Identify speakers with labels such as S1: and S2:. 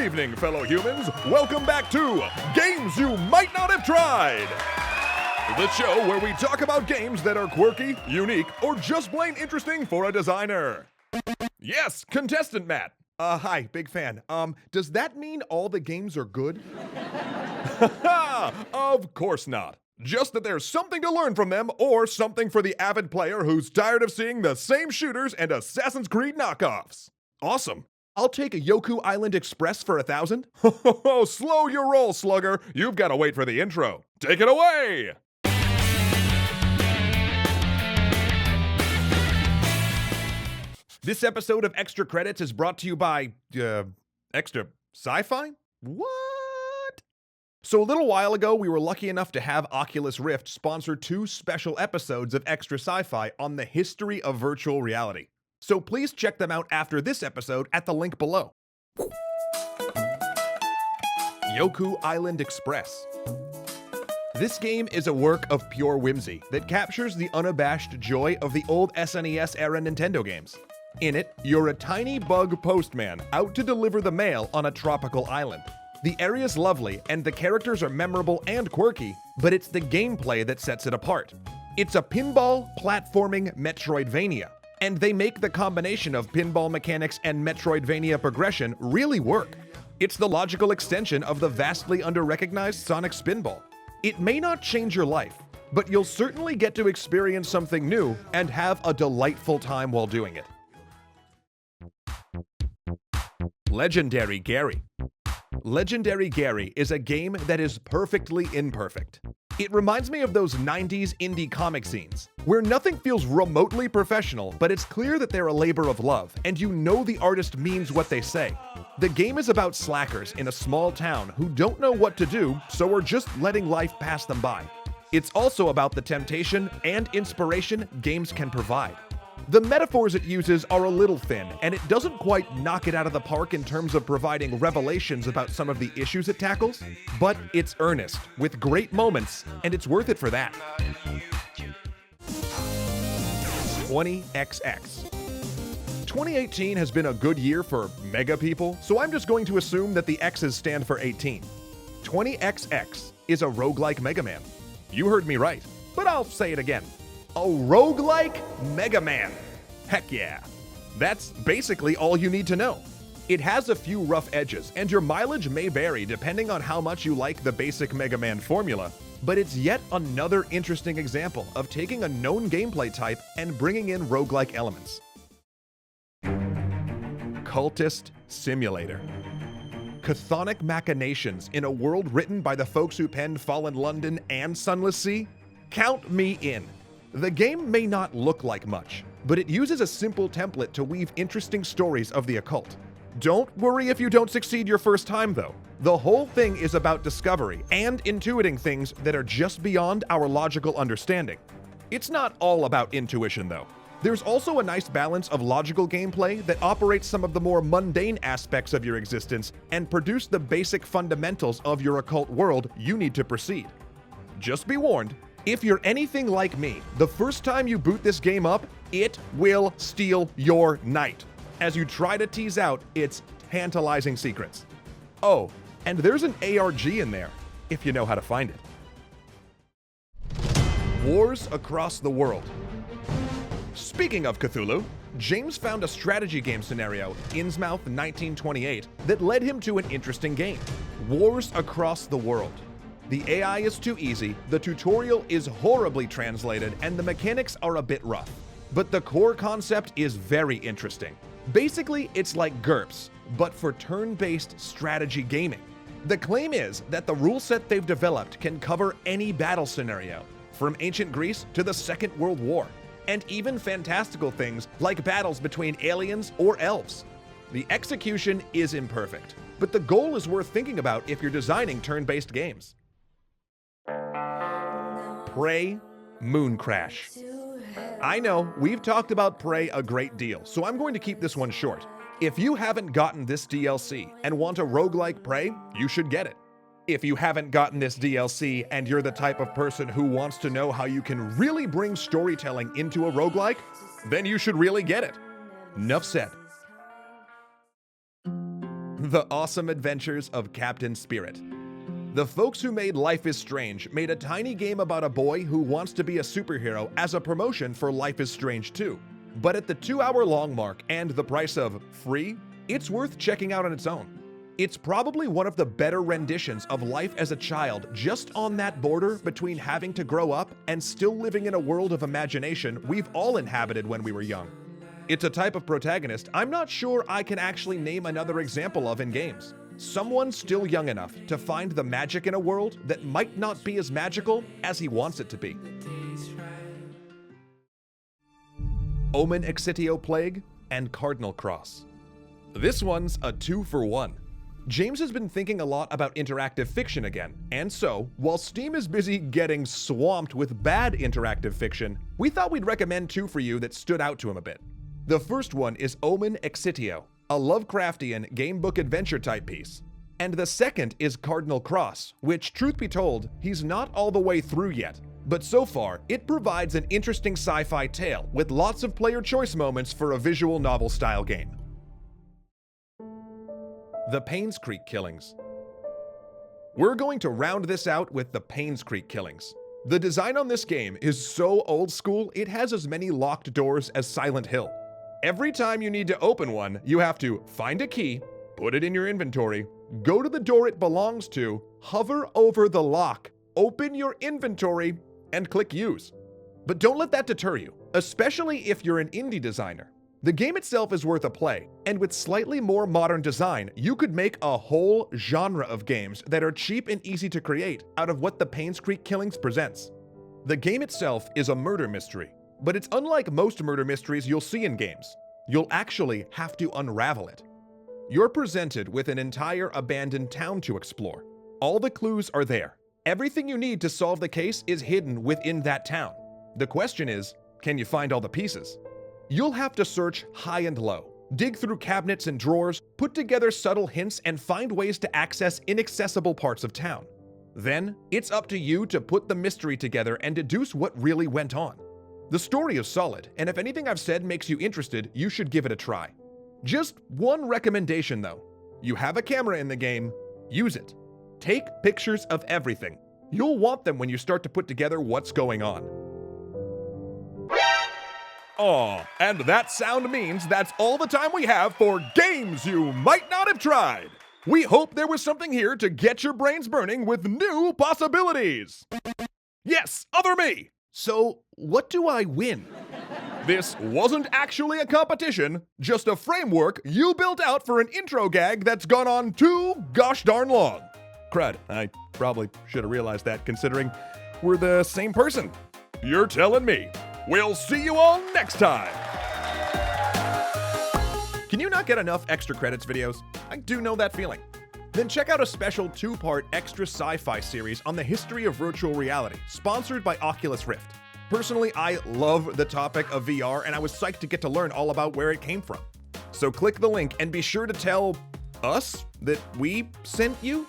S1: evening, fellow humans. Welcome back to Games You Might Not Have Tried, the show where we talk about games that are quirky, unique, or just plain interesting for a designer. Yes, contestant Matt. Hi, big fan. Does that mean all the games are good? Of course not. Just that there's something to learn from them, or something for the avid player who's tired of seeing the same shooters and Assassin's Creed knockoffs. Awesome. I'll take a Yoku Island Express for 1,000. Slow your roll, slugger. You've got to wait for the intro. Take it away! This episode of Extra Credits is brought to you by, Extra Sci-Fi? What? So a little while ago, we were lucky enough to have Oculus Rift sponsor 2 special episodes of Extra Sci-Fi on the history of virtual reality. So please check them out after this episode at the link below. Yoku Island Express. This game is a work of pure whimsy that captures the unabashed joy of the old SNES-era Nintendo games. In it, you're a tiny bug postman out to deliver the mail on a tropical island. The area's lovely, and the characters are memorable and quirky, but it's the gameplay that sets it apart. It's a pinball, platforming Metroidvania, and they make the combination of pinball mechanics and Metroidvania progression really work. It's the logical extension of the vastly under-recognized Sonic Spinball. It may not change your life, but you'll certainly get to experience something new and have a delightful time while doing it. Legendary Gary. Legendary Gary is a game that is perfectly imperfect. It reminds me of those 90s indie comic scenes, where nothing feels remotely professional, but it's clear that they're a labor of love, and you know the artist means what they say. The game is about slackers in a small town who don't know what to do, so are just letting life pass them by. It's also about the temptation and inspiration games can provide. The metaphors it uses are a little thin, and it doesn't quite knock it out of the park in terms of providing revelations about some of the issues it tackles, but it's earnest, with great moments, and it's worth it for that. 20XX. 2018 has been a good year for mega people, so I'm just going to assume that the X's stand for 18. 20XX is a roguelike Mega Man. You heard me right, but I'll say it again. A roguelike Mega Man. Heck yeah. That's basically all you need to know. It has a few rough edges, and your mileage may vary depending on how much you like the basic Mega Man formula, but it's yet another interesting example of taking a known gameplay type and bringing in roguelike elements. Cultist Simulator. Chthonic machinations in a world written by the folks who penned Fallen London and Sunless Sea? Count me in. The game may not look like much, but it uses a simple template to weave interesting stories of the occult. Don't worry if you don't succeed your first time, though. The whole thing is about discovery and intuiting things that are just beyond our logical understanding. It's not all about intuition, though. There's also a nice balance of logical gameplay that operates some of the more mundane aspects of your existence and produce the basic fundamentals of your occult world you need to proceed. Just be warned, if you're anything like me, the first time you boot this game up, it will steal your night as you try to tease out its tantalizing secrets. Oh, and there's an ARG in there, if you know how to find it. Wars Across the World. Speaking of Cthulhu, James found a strategy game scenario, Innsmouth 1928, that led him to an interesting game, Wars Across the World. The AI is too easy, the tutorial is horribly translated, and the mechanics are a bit rough. But the core concept is very interesting. Basically, it's like GURPS, but for turn-based strategy gaming. The claim is that the rule set they've developed can cover any battle scenario, from ancient Greece to the Second World War, and even fantastical things like battles between aliens or elves. The execution is imperfect, but the goal is worth thinking about if you're designing turn-based games. Prey Moon Crash. I know, we've talked about Prey a great deal, so I'm going to keep this one short. If you haven't gotten this DLC and want a roguelike Prey, you should get it. If you haven't gotten this DLC and you're the type of person who wants to know how you can really bring storytelling into a roguelike, then you should really get it. Enough said. The Awesome Adventures of Captain Spirit. The folks who made Life is Strange made a tiny game about a boy who wants to be a superhero as a promotion for Life is Strange 2. But at the 2-hour-long mark and the price of free, it's worth checking out on its own. It's probably one of the better renditions of life as a child, just on that border between having to grow up and still living in a world of imagination we've all inhabited when we were young. It's a type of protagonist I'm not sure I can actually name another example of in games. Someone still young enough to find the magic in a world that might not be as magical as he wants it to be. Omen Exitio Plague and Cardinal Cross. This one's a 2-for-1. James has been thinking a lot about interactive fiction again, and so, while Steam is busy getting swamped with bad interactive fiction, we thought we'd recommend 2 for you that stood out to him a bit. The first one is Omen Exitio, a Lovecraftian gamebook adventure type piece. And the second is Cardinal Cross, which, truth be told, he's not all the way through yet. But so far, it provides an interesting sci-fi tale with lots of player choice moments for a visual novel style game. The Paynes Creek Killings. We're going to round this out with the Paynes Creek Killings. The design on this game is so old school, it has as many locked doors as Silent Hill. Every time you need to open one, you have to find a key, put it in your inventory, go to the door it belongs to, hover over the lock, open your inventory, and click Use. But don't let that deter you, especially if you're an indie designer. The game itself is worth a play, and with slightly more modern design, you could make a whole genre of games that are cheap and easy to create out of what the Paynes Creek Killings presents. The game itself is a murder mystery, but it's unlike most murder mysteries you'll see in games. You'll actually have to unravel it. You're presented with an entire abandoned town to explore. All the clues are there. Everything you need to solve the case is hidden within that town. The question is, can you find all the pieces? You'll have to search high and low, dig through cabinets and drawers, put together subtle hints, and find ways to access inaccessible parts of town. Then, it's up to you to put the mystery together and deduce what really went on. The story is solid, and if anything I've said makes you interested, you should give it a try. Just one recommendation though. You have a camera in the game, use it. Take pictures of everything. You'll want them when you start to put together what's going on. Aw, and that sound means that's all the time we have for games you might not have tried. We hope there was something here to get your brains burning with new possibilities. Yes, other me. So, what do I win? This wasn't actually a competition, just a framework you built out for an intro gag that's gone on too gosh darn long. Crud, I probably should have realized that considering we're the same person. You're telling me. We'll see you all next time! Can you not get enough extra credits videos? I do know that feeling. Then check out a special 2-part extra sci-fi series on the history of virtual reality, sponsored by Oculus Rift. Personally, I love the topic of VR, and I was psyched to get to learn all about where it came from. So click the link and be sure to tell us that we sent you?